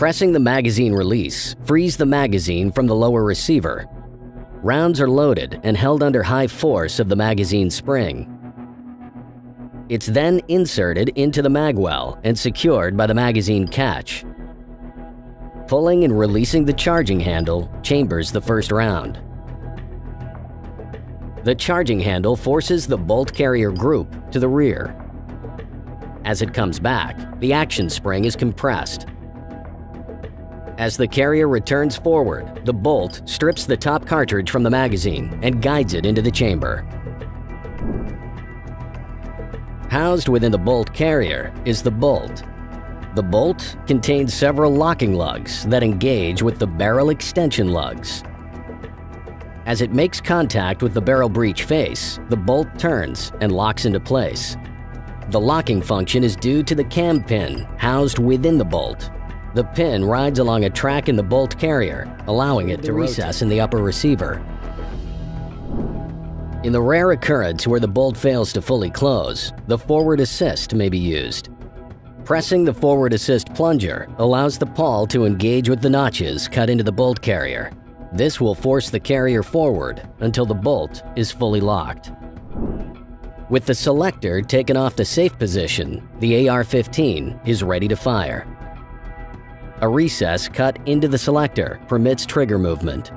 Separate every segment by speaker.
Speaker 1: Pressing the magazine release frees the magazine from the lower receiver. Rounds are loaded and held under high force of the magazine spring. It's then inserted into the magwell and secured by the magazine catch. Pulling and releasing the charging handle chambers the first round. The charging handle forces the bolt carrier group to the rear. As it comes back, the action spring is compressed. As the carrier returns forward, the bolt strips the top cartridge from the magazine and guides it into the chamber. Housed within the bolt carrier is the bolt. The bolt contains several locking lugs that engage with the barrel extension lugs. As it makes contact with the barrel breech face, the bolt turns and locks into place. The locking function is due to the cam pin housed within the bolt. The pin rides along a track in the bolt carrier, allowing it to recess in the upper receiver. In the rare occurrence where the bolt fails to fully close, the forward assist may be used. Pressing the forward assist plunger allows the pawl to engage with the notches cut into the bolt carrier. This will force the carrier forward until the bolt is fully locked. With the selector taken off the safe position, the Ar-15 is ready to fire. A recess cut into the selector permits trigger movement.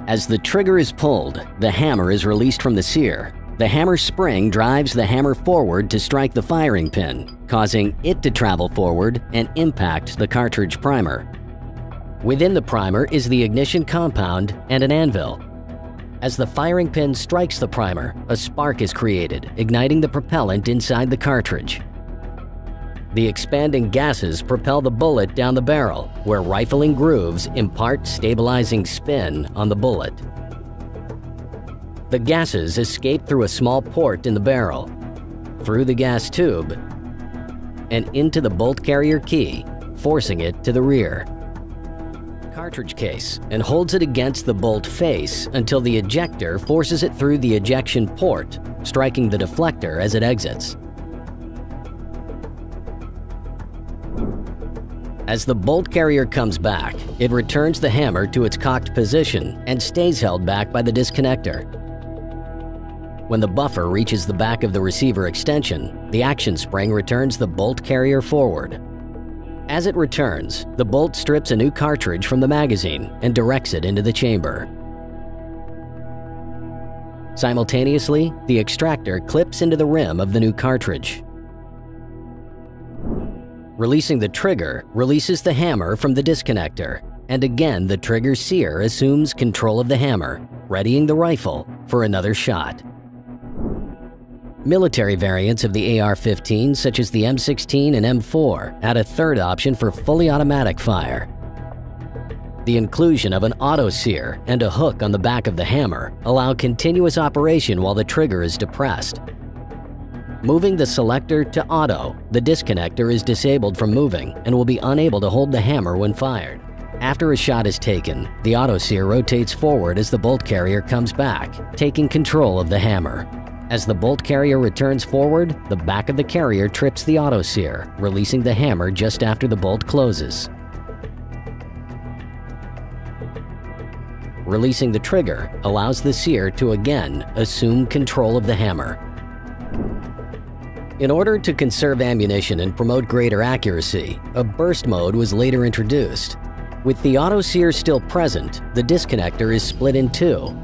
Speaker 1: As the trigger is pulled, the hammer is released from the sear. The hammer spring drives the hammer forward to strike the firing pin, causing it to travel forward and impact the cartridge primer. Within the primer is the ignition compound and an anvil. As the firing pin strikes the primer, a spark is created, igniting the propellant inside the cartridge. The expanding gases propel the bullet down the barrel, where rifling grooves impart stabilizing spin on the bullet. The gases escape through a small port in the barrel, through the gas tube, and into the bolt carrier key, forcing it to the rear. Cartridge case and holds it against the bolt face until the ejector forces it through the ejection port, striking the deflector as it exits. As the bolt carrier comes back, it returns the hammer to its cocked position and stays held back by the disconnector. When the buffer reaches the back of the receiver extension, the action spring returns the bolt carrier forward. As it returns, the bolt strips a new cartridge from the magazine and directs it into the chamber. Simultaneously, the extractor clips into the rim of the new cartridge. Releasing the trigger releases the hammer from the disconnector, and again the trigger sear assumes control of the hammer, readying the rifle for another shot. Military variants of the Ar-15, such as the M16 and M4, add a third option for fully automatic fire. The inclusion of an auto sear and a hook on the back of the hammer allow continuous operation while the trigger is depressed. Moving the selector to auto, the disconnector is disabled from moving and will be unable to hold the hammer when fired. After a shot is taken, the auto sear rotates forward as the bolt carrier comes back, taking control of the hammer. As the bolt carrier returns forward, the back of the carrier trips the auto sear, releasing the hammer just after the bolt closes. Releasing the trigger allows the sear to again assume control of the hammer. In order to conserve ammunition and promote greater accuracy, a burst mode was later introduced. With the auto sear still present, the disconnector is split in two.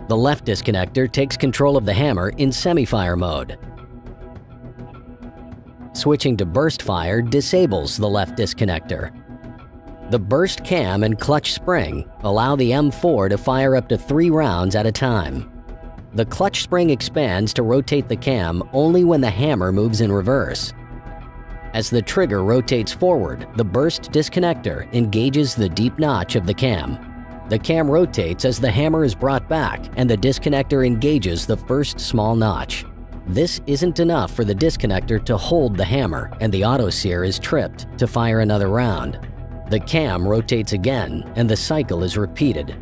Speaker 1: The left disconnector takes control of the hammer in semi-fire mode. Switching to burst fire disables the left disconnector. The burst cam and clutch spring allow the M4 to fire up to 3 rounds at a time. The clutch spring expands to rotate the cam only when the hammer moves in reverse. As the trigger rotates forward, the burst disconnector engages the deep notch of the cam. The cam rotates as the hammer is brought back and the disconnector engages the first small notch. This isn't enough for the disconnector to hold the hammer, and the auto sear is tripped to fire another round. The cam rotates again and the cycle is repeated.